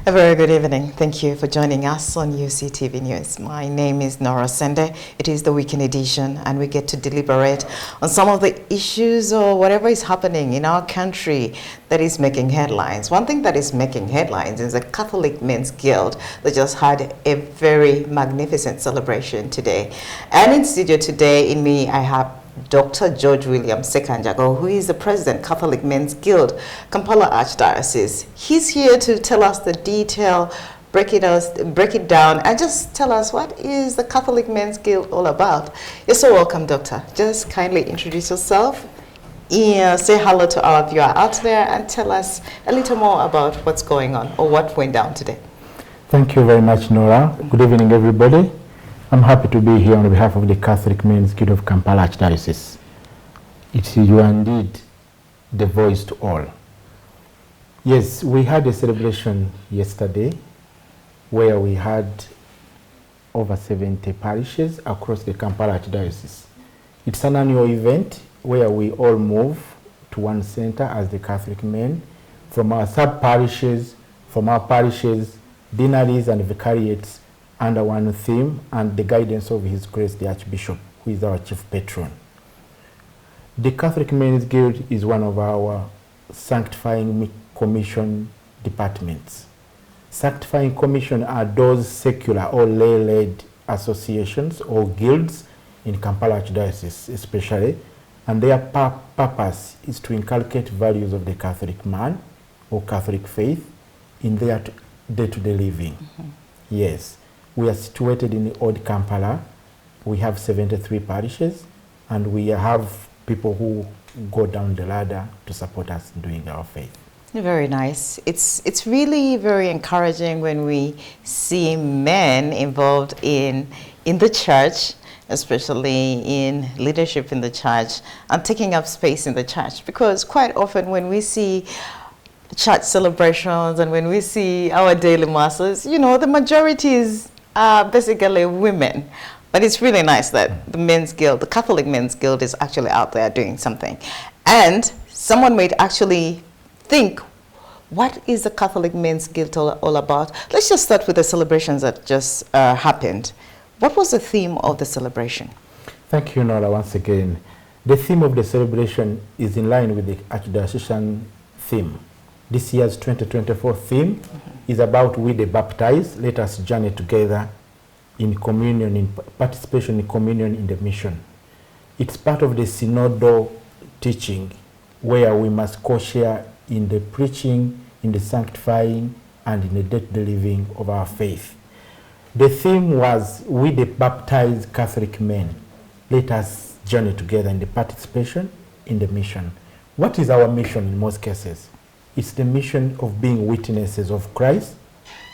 A very good evening. Thank you for joining us on Uctv News. My name is Nora Sende. It is the weekend edition, and we get to deliberate on some of the issues or whatever is happening in our country that is making headlines. One thing that is making headlines is the Catholic Men's Guild that just had a very magnificent celebration today. And in studio today, in me, I have Dr. George William Sekanjago, who is the President, Catholic Men's Guild, Kampala Archdiocese. He's here to tell us the detail, break it down, and just tell us what is the Catholic Men's Guild all about. You're so welcome, Doctor. Just kindly introduce yourself, say hello to our viewer out there, and tell us a little more about what's going on or what went down today. Thank you very much, Nora. Good evening, everybody. I'm happy to be here on behalf of the Catholic Men's Guild of Kampala Archdiocese. You are indeed the voice to all. Yes, we had a celebration yesterday where we had over 70 parishes across the Kampala Archdiocese. It's an annual event where we all move to one center as the Catholic men from our sub-parishes, from our parishes, deaneries and vicariates, under one theme and the guidance of His Grace the Archbishop, who is our chief patron. The Catholic Men's Guild is one of our sanctifying commission departments. Sanctifying commission are those secular or lay-led associations or guilds in Kampala Archdiocese especially, and their purpose is to inculcate values of the Catholic man or Catholic faith in their day-to-day living. Yes. We are situated in Old Kampala. We have 73 parishes, and we have people who go down the ladder to support us in doing our faith. Very nice. It's really very encouraging when we see men involved in the church, especially in leadership in the church, and taking up space in the church. Because quite often when we see church celebrations and when we see our daily masses, the majority is basically women. But it's really nice that the Men's Guild, the Catholic Men's Guild, is actually out there doing something. And someone might actually think, what is the Catholic Men's Guild all about? Let's just start with the celebrations that just happened. What was the theme of the celebration? Thank you, Nora, once again. The theme of the celebration is in line with the Archdiocesan theme. This year's 2024 theme is about we the baptized, let us journey together in communion, in participation in communion in the mission. It's part of the synodal teaching where we must co-share in the preaching, in the sanctifying, and in the day-to-day living of our faith. The theme was we the baptized Catholic men, let us journey together in the participation in the mission. What is our mission in most cases? It's the mission of being witnesses of Christ,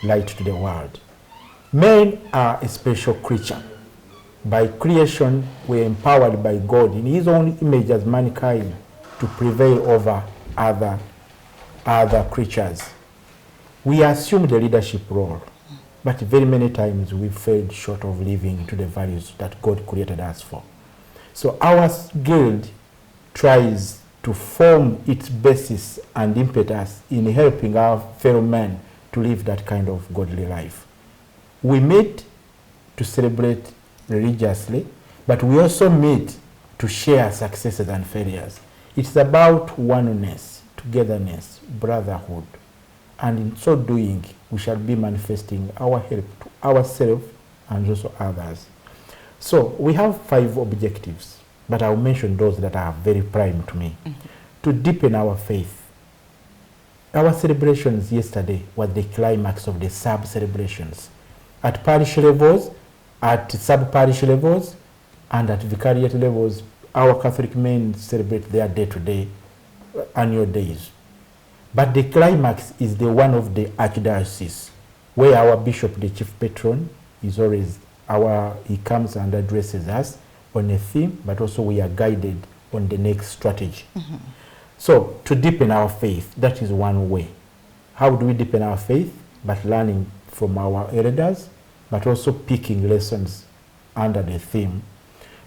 light to the world. Men are a special creature. By creation, we're empowered by God in His own image as mankind to prevail over other creatures. We assume the leadership role, but very many times we've failed short of living to the values that God created us for. So our guild tries to form its basis and impetus in helping our fellow men to live that kind of godly life. We meet to celebrate religiously, but we also meet to share successes and failures. It's about oneness, togetherness, brotherhood, and in so doing, we shall be manifesting our help to ourselves and also others. So we have 5 objectives, but I'll mention those that are very prime to me. To deepen our faith. Our celebrations yesterday were the climax of the sub-celebrations. At parish levels, at sub-parish levels, and at vicariate levels, our Catholic men celebrate their day-to-day annual days. But the climax is the one of the Archdiocese, where our bishop, the chief patron, is always he comes and addresses us on a theme, but also we are guided on the next strategy. So to deepen our faith, that is one way. How do we deepen our faith? By learning from our elders, but also picking lessons under the theme.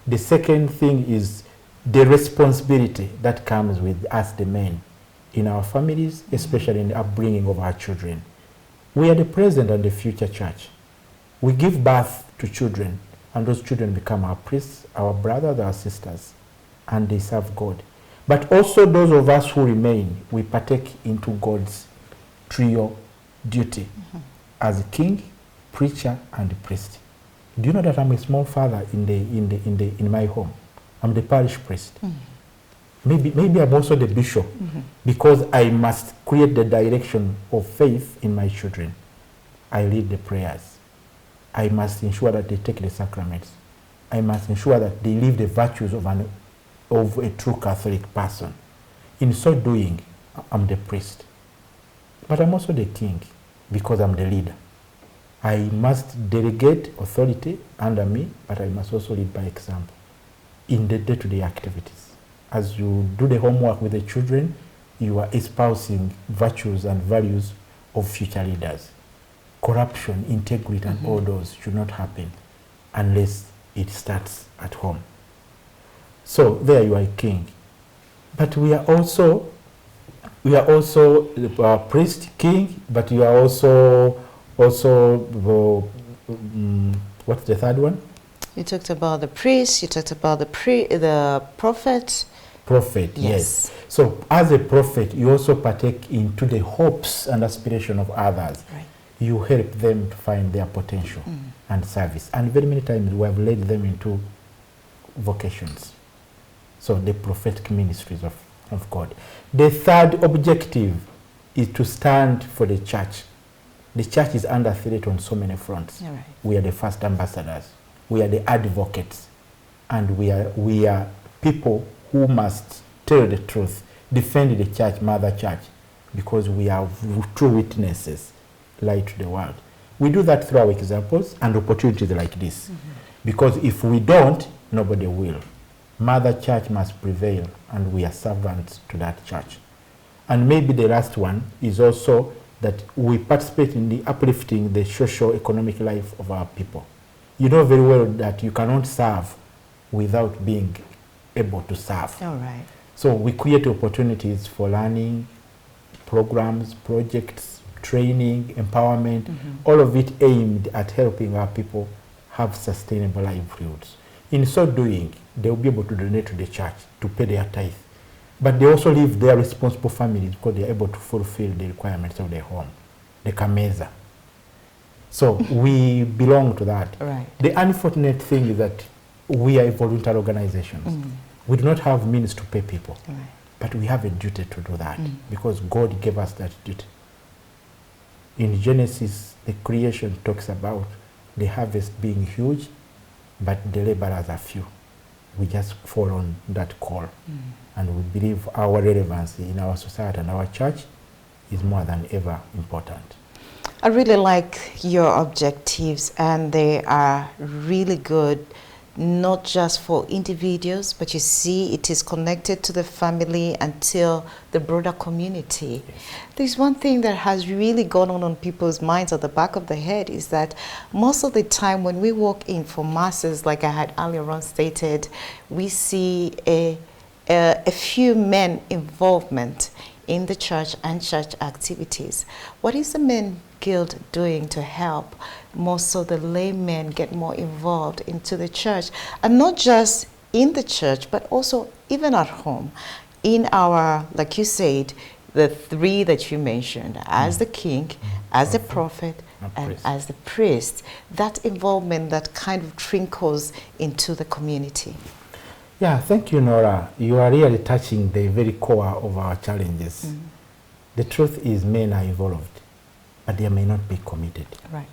The second thing is the responsibility that comes with us, the men, in our families, especially in the upbringing of our children. We are the present and the future church. We give birth to children, and those children become our priests, our brothers, our sisters, and they serve God. But also those of us who remain, we partake into God's trio duty as a king, preacher, and priest. Do you know that I'm a small father in my home? I'm the parish priest. Maybe I'm also the bishop, because I must create the direction of faith in my children. I lead the prayers. I must ensure that they take the sacraments. I must ensure that they live the virtues of a true Catholic person. In so doing, I'm the priest. But I'm also the king, because I'm the leader. I must delegate authority under me, but I must also lead by example in the day-to-day activities. As you do the homework with the children, you are espousing virtues and values of future leaders. Corruption, integrity, and all those should not happen unless it starts at home. So there you are a king. But we are also the priest, king, but you are also what's the third one? You talked about the priest, you talked about the prophet. Prophet, yes. So as a prophet, you also partake into the hopes and aspiration of others. Right. You help them to find their potential and service. And very many times we have led them into vocations. So the prophetic ministries of God. The third objective is to stand for the church. The church is under threat on so many fronts. Right. We are the first ambassadors. We are the advocates. And we are people who must tell the truth, defend the church, mother church, because we are true witnesses, light to the world. We do that through our examples and opportunities like this. Because if we don't, nobody will. Mother church must prevail, and we are servants to that church. And maybe the last one is also that we participate in the uplifting the social economic life of our people. You know very well that you cannot serve without being able to serve. All right. So we create opportunities for learning, programs, projects, training, empowerment, all of it aimed at helping our people have sustainable livelihoods. In so doing, they will be able to donate to the church to pay their tithe. But they also leave their responsible families because they are able to fulfill the requirements of their home, the kameza. So we belong to that. Right. The unfortunate thing is that we are voluntary organizations. We do not have means to pay people. Right. But we have a duty to do that because God gave us that duty. In Genesis, the creation talks about the harvest being huge, but the laborers are few. We just fall on that call. And we believe our relevancy in our society and our church is more than ever important. I really like your objectives, and they are really good, not just for individuals, but you see it is connected to the family until the broader community. Yes. There's one thing that has really gone on people's minds at the back of the head is that most of the time when we walk in for masses, like I had earlier on stated, we see a few men involvement in the church and church activities. What is the Men Guild doing to help most of the laymen get more involved into the church? And not just in the church, but also even at home. In our, like you said, the three that you mentioned, as the king, as the prophet, and as the priest, that involvement that kind of trickles into the community. Yeah, thank you, Nora. You are really touching the very core of our challenges. The truth is men are involved, but they may not be committed. Right.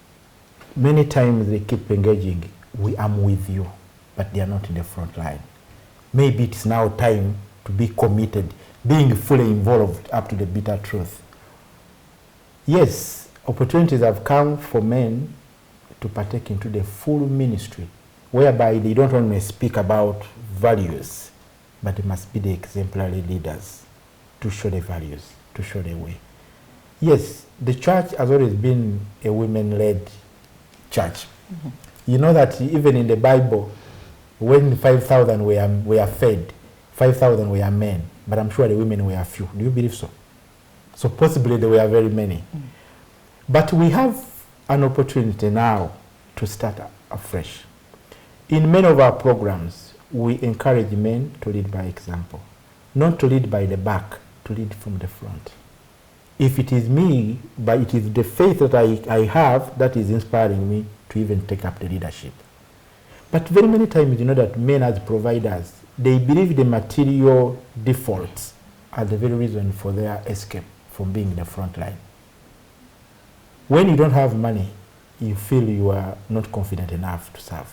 Many times they keep engaging, I'm with you, but they are not in the front line. Maybe it's now time to be committed, being fully involved up to the bitter truth. Yes, opportunities have come for men to partake into the full ministry, whereby they don't only speak about values, but they must be the exemplary leaders to show the values, to show the way. Yes, the church has always been a women-led church. You know that even in the Bible, when 5,000 were fed, 5,000 were men, but I'm sure the women were few. Do you believe so? So possibly there were very many. But we have an opportunity now to start afresh. In many of our programs, we encourage men to lead by example, not to lead by the back, to lead from the front. If it is me, but it is the faith that I have that is inspiring me to even take up the leadership. But very many times, you know that men as providers, they believe the material defaults are the very reason for their escape from being in the front line. When you don't have money, you feel you are not confident enough to serve.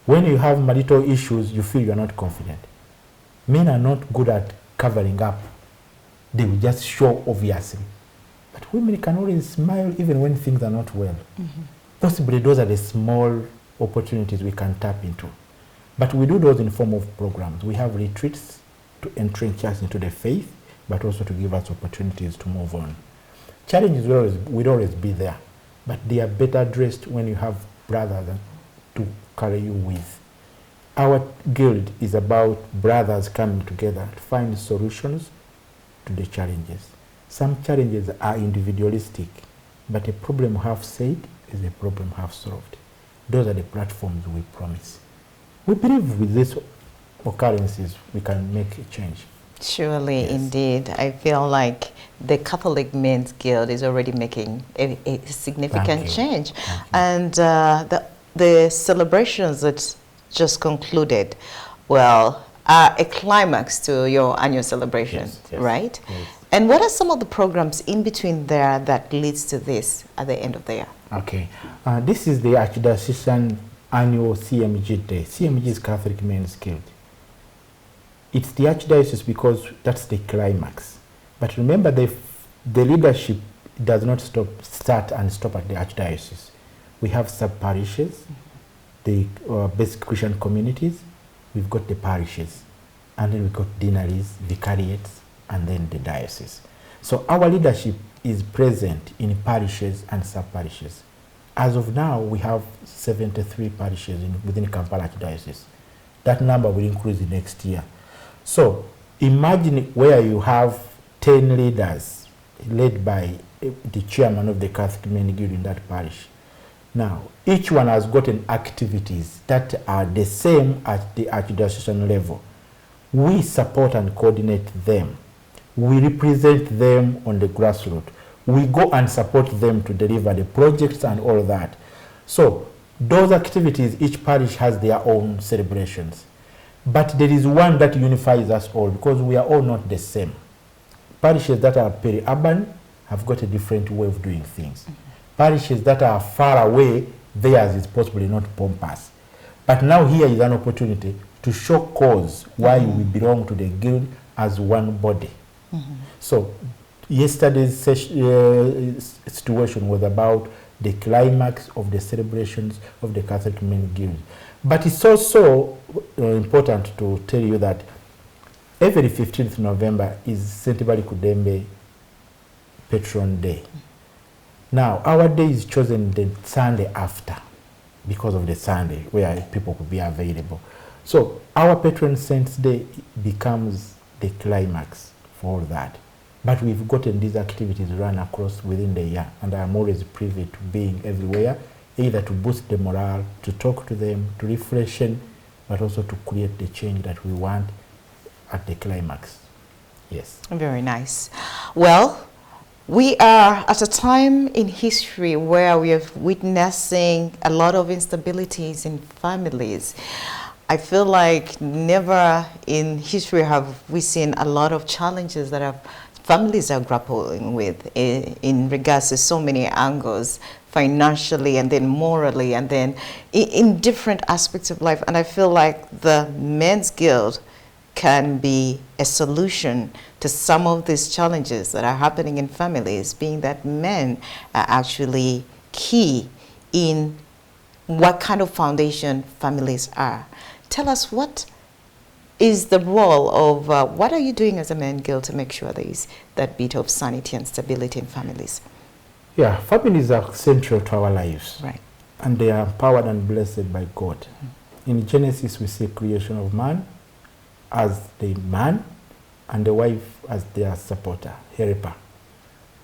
When you have marital issues, you feel you are not confident. Men are not good at covering up. They will just show obviously. But women can always smile even when things are not well. Possibly those are the small opportunities we can tap into. But we do those in form of programs. We have retreats to entrench us into the faith, but also to give us opportunities to move on. Challenges will always be there, but they are better addressed when you have brothers to carry you with. Our guild is about brothers coming together to find solutions to the challenges. Some challenges are individualistic, but a problem half said is a problem half solved. Those are the platforms we promise. We believe with these occurrences we can make a change. Surely, Yes. indeed. I feel like the Catholic Men's Guild is already making a significant change. And the celebrations that just concluded, well, are a climax to your annual celebration, right? Yes. And what are some of the programs in between there that leads to this at the end of the year? Okay. This is the Archdiocesan annual CMG Day. CMG is Catholic Men's Guild. It's the Archdiocese because that's the climax. But remember, the leadership does not start and stop at the Archdiocese. We have sub-parishes, the basic Christian communities, we've got the parishes, and then we've got deaneries, vicariates, and then the diocese. So our leadership is present in parishes and sub-parishes. As of now, we have 73 parishes within Kampala Archdiocese. That number will increase next year. So imagine where you have 10 leaders led by the chairman of the Catholic Men Guild in that parish. Now, each one has gotten activities that are the same at the archdiocesan level. We support and coordinate them. We represent them on the grassroots. We go and support them to deliver the projects and all that. So those activities, each parish has their own celebrations. But there is one that unifies us all because we are all not the same. Parishes that are peri-urban have got a different way of doing things. Parishes that are far away, theirs is possibly not pompous. But now here is an opportunity to show cause why we belong to the guild as one body. So yesterday's situation was about the climax of the celebrations of the Catholic Men Guild. But it's also important to tell you that every 15th November is St. Bali Kudembe Patron Day. Now, our day is chosen the Sunday after because of the Sunday where people could be available. So our Patron Saint's Day becomes the climax for all that. But we've gotten these activities run across within the year, and I'm always privy to being everywhere, either to boost the morale, to talk to them, to refreshen, but also to create the change that we want at the climax. Yes. Very nice. Well, we are at a time in history where we are witnessing a lot of instabilities in families. I feel like never in history have we seen a lot of challenges that families are grappling with in regards to so many angles, financially and then morally and then in different aspects of life. And I feel like the Men's Guild can be a solution to some of these challenges that are happening in families, being that men are actually key in what kind of foundation families are. Tell us, what is the role of, what are you doing as a Men's Guild to make sure there is that bit of sanity and stability in families? Yeah, families are central to our lives. Right. And they are empowered and blessed by God. In Genesis, we see creation of man as the man and the wife as their supporter, helper.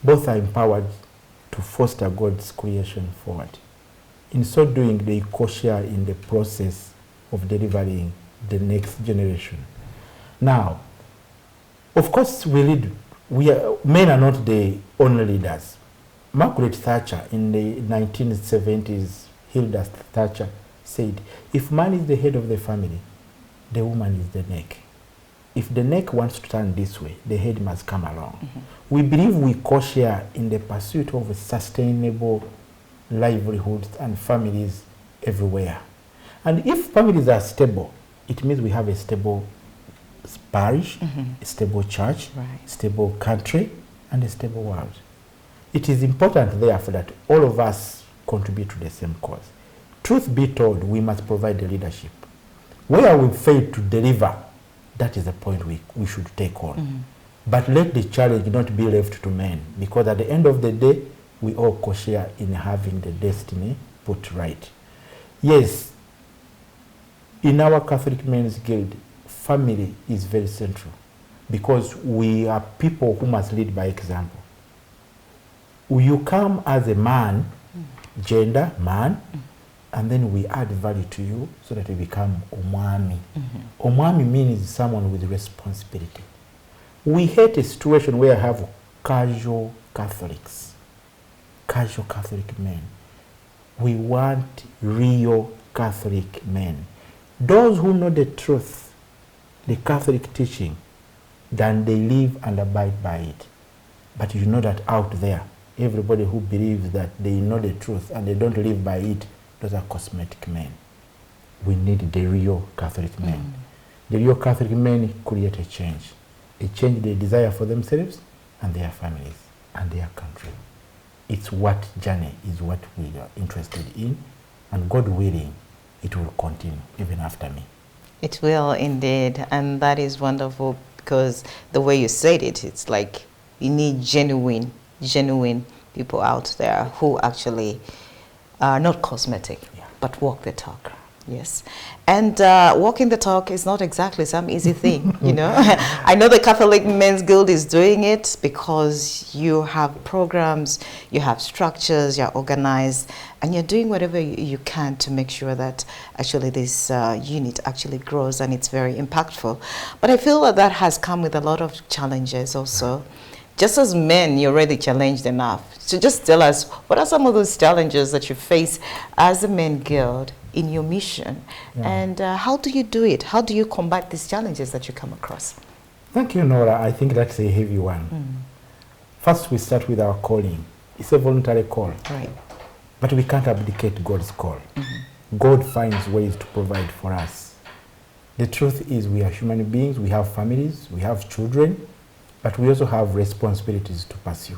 Both are empowered to foster God's creation forward. In so doing, they co-share in the process of delivering the next generation. Now, of course, men are not the only leaders. Margaret Thatcher in the 1970s, Hilda Thatcher said, if man is the head of the family, the woman is the neck. If the neck wants to turn this way, the head must come along. We believe we co-share in the pursuit of sustainable livelihoods and families everywhere. And if families are stable, it means we have a stable parish, a stable church, a stable country, and a stable world. It is important, therefore, that all of us contribute to the same cause. Truth be told, we must provide the leadership. Where we fail to deliver, that is the point we should take on. But let the challenge not be left to men, because at the end of the day, we all co-share in having the destiny put right. Yes, in our Catholic Men's Guild, family is very central, because we are people who must lead by example. You come as a man, gender, man, and then we add value to you so that you become omwami. Omwami means someone with responsibility. We hate a situation where I have casual Catholics, casual Catholic men. We want real Catholic men. Those who know the truth, the Catholic teaching, then they live and abide by it. But you know that out there, everybody who believes that they know the truth and they don't live by it, those are cosmetic men. We need the real Catholic men. The real Catholic men create a change they desire for themselves and their families and their country. It's what journey is what we are interested in, and God willing, it will continue even after me. It will indeed, and that is wonderful, because the way you said it, it's like you need genuine people out there who actually are not cosmetic, but walk the talk. Yes. And walking the talk is not exactly some easy thing, you know. I know the Catholic Men's Guild is doing it because you have programs, you have structures, you're organized, and you're doing whatever you can to make sure that actually this unit actually grows and it's very impactful. But I feel that has come with a lot of challenges also. Just as men, you're already challenged enough. So just tell us, what are some of those challenges that you face as a Men Guild in your mission? And how do you do it? How do you combat these challenges that you come across? Thank you, Nora. I think that's a heavy one. First, we start with our calling. It's a voluntary call. Right. But we can't abdicate God's call. God finds ways to provide for us. The truth is we are human beings, we have families, we have children, but we also have responsibilities to pursue.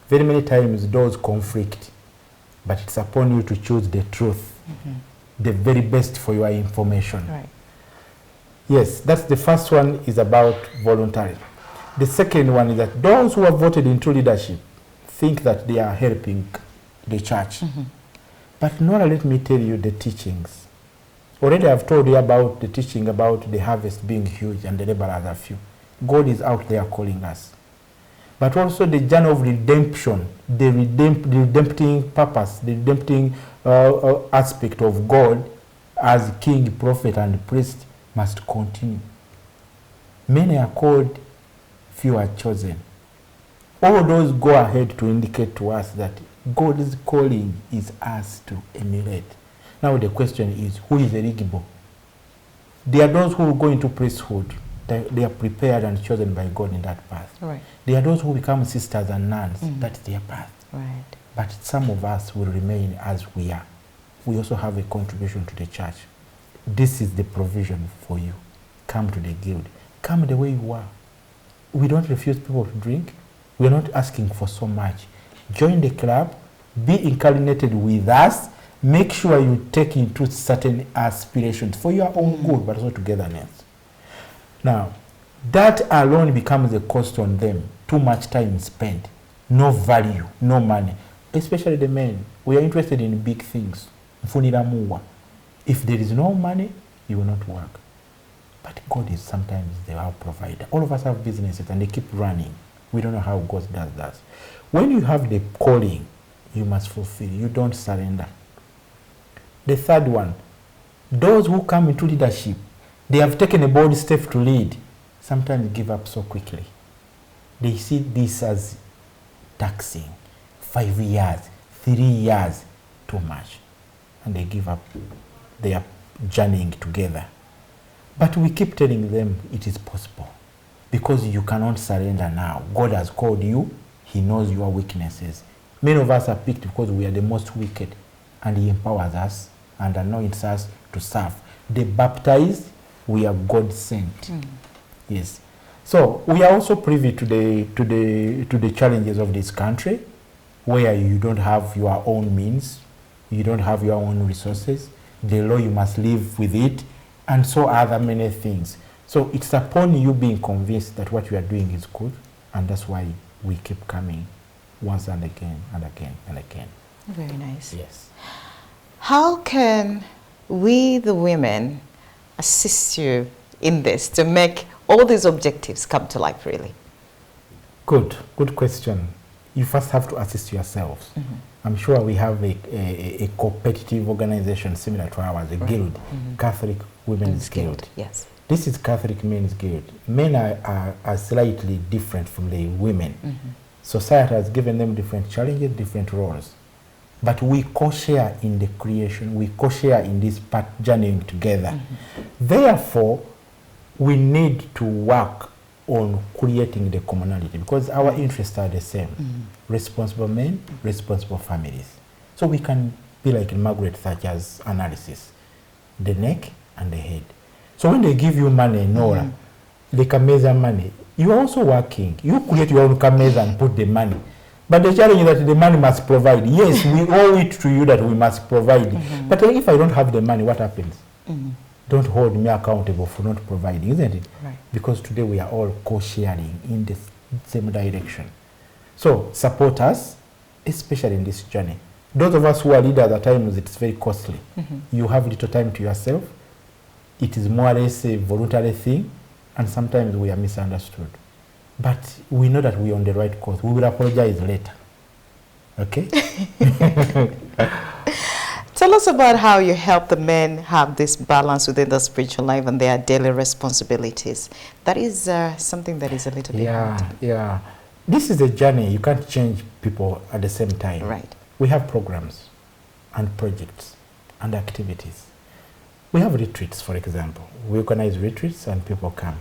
Very many times those conflict, but it's upon you to choose the truth, the very best for your information. Right. Yes, that's the first one, is about voluntary. The second one is that those who are voted into leadership think that they are helping the church. But Nora, let me tell you the teachings. Already I've told you about the teaching about the harvest being huge and the laborers are few. God is out there calling us. But also the journey of redemption, the redempting purpose, the redempting aspect of God as king, prophet, and priest must continue. Many are called, few are chosen. All those go ahead to indicate to us that God's calling is us to emulate. Now the question is, who is eligible? There are those who go into priesthood. They are prepared and chosen by God in that path. Right. There are those who become sisters and nuns. That's their path. Right. But some of us will remain as we are. We also have a contribution to the church. This is the provision for you. Come to the guild. Come the way you are. We don't refuse people to drink. We're not asking for so much. Join the club. Be incarnated with us. Make sure you take into certain aspirations for your own good, but also togetherness. Now, that alone becomes a cost on them. Too much time spent, no value, no money. Especially the men. We are interested in big things. If there is no money, you will not work. But God is sometimes the our provider. All of us have businesses and they keep running. We don't know how God does that. When you have the calling, you must fulfill. You don't surrender. The third one, those who come into leadership, they have taken a bold step to lead, sometimes give up so quickly. They see this as taxing. 5 years, 3 years, too much. And they give up. They are journeying together. But we keep telling them it is possible. Because you cannot surrender now. God has called you. He knows your weaknesses. Many of us are picked because we are the most wicked. And he empowers us and anoints us to serve. The baptized, we are God sent. Yes. So we are also privy to the challenges of this country, where you don't have your own means, you don't have your own resources. The law, you must live with it, and so other many things. So it's upon you being convinced that what you are doing is good, and that's why we keep coming once and again and again and again. Very nice. Yes. How can we, the women, assist you in this to make all these objectives come to life, really? Good question. You first have to assist yourselves. I'm sure we have a competitive organization similar to ours, a guild, Catholic Women's Guild. Yes. This is Catholic Men's Guild. Men are slightly different from the women. Society has given them different challenges, different roles. But we co-share in the creation, we co-share in this part journeying together. Therefore, we need to work on creating the commonality because our interests are the same. Responsible men, responsible families. So we can be like in Margaret Thatcher's analysis, the neck and the head. So when they give you money, Nora, they can measure money. You are also working. You create your own cameza and put the money. But the challenge is that the money must provide. Yes, we owe it to you that we must provide. But if I don't have the money, what happens? Don't hold me accountable for not providing, isn't it? Right. Because today we are all co-sharing in the same direction. So support us, especially in this journey. Those of us who are leaders at times, it's very costly. You have little time to yourself. It is more or less a voluntary thing, and sometimes we are misunderstood. But we know that we are on the right course. We will apologize later. Okay? Tell us about how you help the men have this balance within the spiritual life and their daily responsibilities. That is something that is a little bit hard. Yeah. This is a journey. You can't change people at the same time. Right. We have programs and projects and activities. We have retreats, for example. We organize retreats and people come.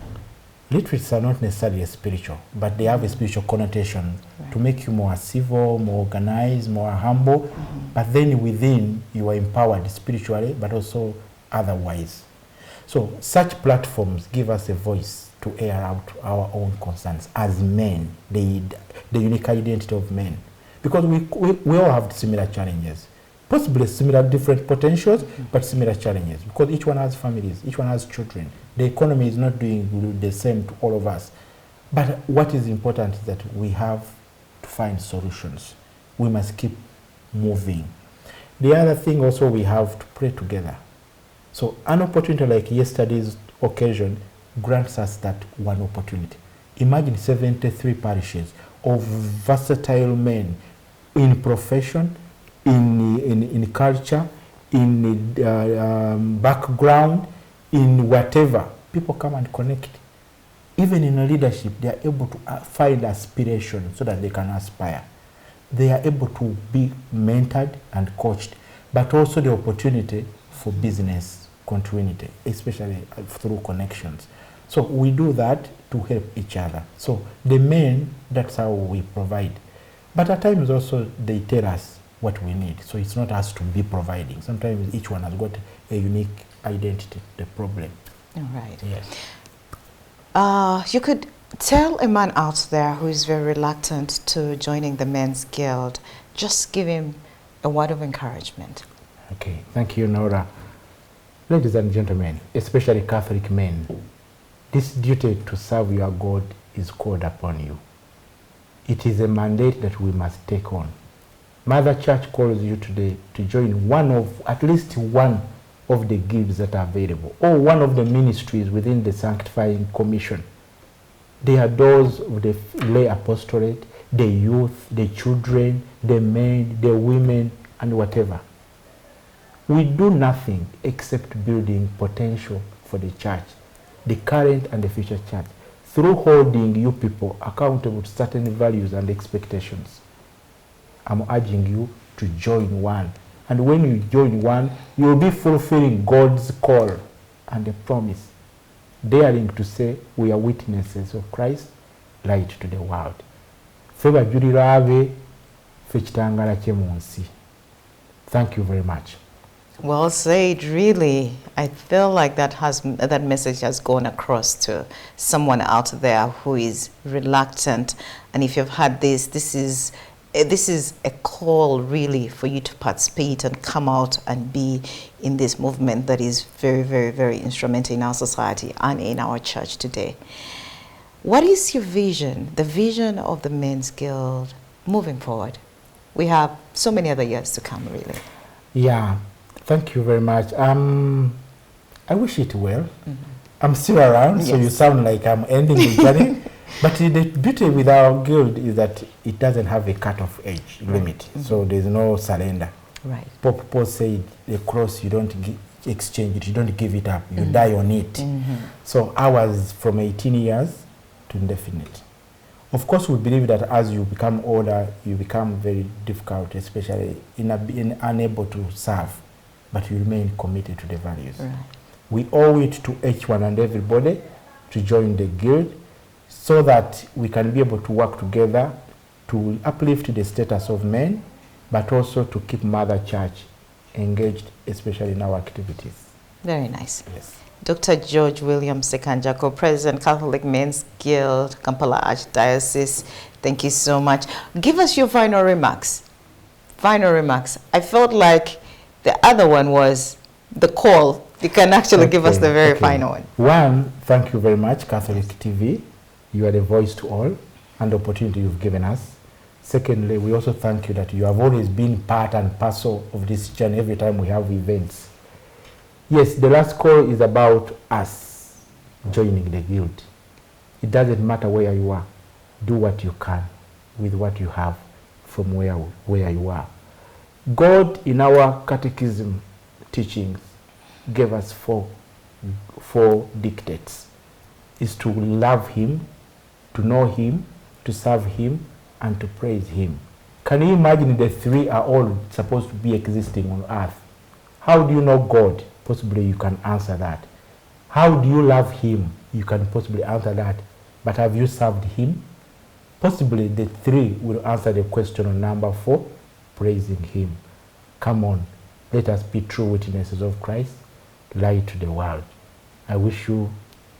Retreats are not necessarily spiritual, but they have a spiritual connotation to make you more civil, more organized, more humble. But then within, you are empowered spiritually, but also otherwise. So such platforms give us a voice to air out our own concerns as men, the unique identity of men. Because we all have similar challenges. Possibly similar, different potentials, but similar challenges. Because each one has families, each one has children. The economy is not doing the same to all of us. But what is important is that we have to find solutions. We must keep moving. The other thing also, we have to pray together. So an opportunity like yesterday's occasion grants us that one opportunity. Imagine 73 parishes of versatile men in profession, in culture, in background, in whatever. People come and connect. Even in leadership, they are able to find aspiration so that they can aspire. They are able to be mentored and coached, but also the opportunity for business continuity, especially through connections. So we do that to help each other. So the men, that's how we provide. But at times also they tell us what we need. So it's not us to be providing. Sometimes each one has got a unique identity, the problem. All right. Yes. You could tell a man out there who is very reluctant to joining the Men's Guild, just give him a word of encouragement. Okay, thank you, Nora. Ladies and gentlemen, especially Catholic men, this duty to serve your God is called upon you. It is a mandate that we must take on. Mother Church calls you today to join at least one of the guilds that are available, or one of the ministries within the Sanctifying Commission. They are those of the lay apostolate, the youth, the children, the men, the women, and whatever. We do nothing except building potential for the church, the current and the future church, through holding you people accountable to certain values and expectations. I'm urging you to join one. And when you join one, you will be fulfilling God's call and the promise, daring to say we are witnesses of Christ, light to the world. Thank you very much. Well said, really. I feel like that message has gone across to someone out there who is reluctant. And if you've had this is a call really for you to participate and come out and be in this movement that is very, very, very instrumental in our society and in our church today. What is your vision, the vision of the Men's Guild moving forward? We have so many other years to come, really. Yeah, thank you very much. I wish it well. I'm still around, yes. So you sound like I'm ending the journey. But the beauty with our guild is that it doesn't have a cut-off age limit, so there's no surrender. Right. Paul said, the cross, you don't exchange it, you don't give it up, you die on it. So ours from 18 years to indefinite. Of course, we believe that as you become older, you become very difficult, especially in unable to serve, but you remain committed to the values. Right. We owe it to each one and everybody to join the guild, so that we can be able to work together to uplift the status of men, but also to keep Mother Church engaged, especially in our activities. Very nice. Yes. Dr. George William Sekanjako, President, Catholic Men's Guild, Kampala Archdiocese, thank you so much. Give us your final remarks. Final remarks. I felt like the other one was the call. You can actually give us the very final one. One, thank you very much, Catholic TV. You are the voice to all and the opportunity you've given us. Secondly, we also thank you that you have always been part and parcel of this journey every time we have events. Yes, the last call is about us joining the guild. It doesn't matter where you are. Do what you can with what you have from where you are. God, in our catechism teachings, gave us four dictates. Is to love him, to know him, to serve him, and to praise him. Can you imagine the three are all supposed to be existing on earth? How do you know God? Possibly you can answer that. How do you love him? You can possibly answer that. But have you served him? Possibly the three will answer the question on number 4, praising him. Come on, let us be true witnesses of Christ, light to the world. I wish you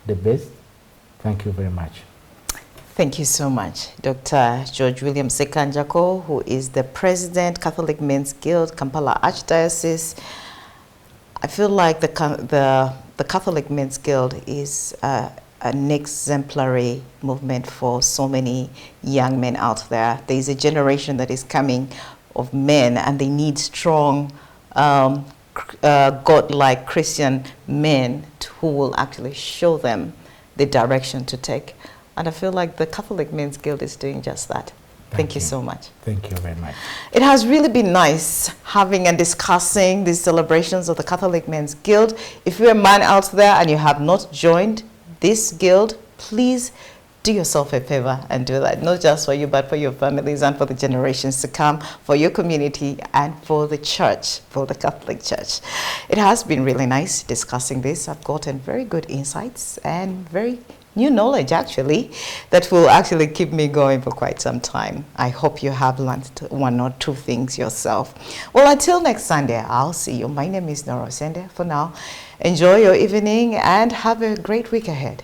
the best. Thank you very much. Thank you so much, Dr. George William Sekanjako, who is the President, Catholic Men's Guild, Kampala Archdiocese. I feel like the Catholic Men's Guild is an exemplary movement for so many young men out there. There is a generation that is coming of men, and they need strong, God-like Christian men who will actually show them the direction to take. And I feel like the Catholic Men's Guild is doing just that. Thank you so much. Thank you very much. It has really been nice having and discussing these celebrations of the Catholic Men's Guild. If you're a man out there and you have not joined this guild, please do yourself a favor and do that. Not just for you, but for your families and for the generations to come, for your community and for the church, for the Catholic Church. It has been really nice discussing this. I've gotten very good insights and very new knowledge, actually, that will actually keep me going for quite some time. I hope you have learned 1 or 2 things yourself. Well, until next Sunday, I'll see you. My name is Nora Sende. For now, enjoy your evening and have a great week ahead.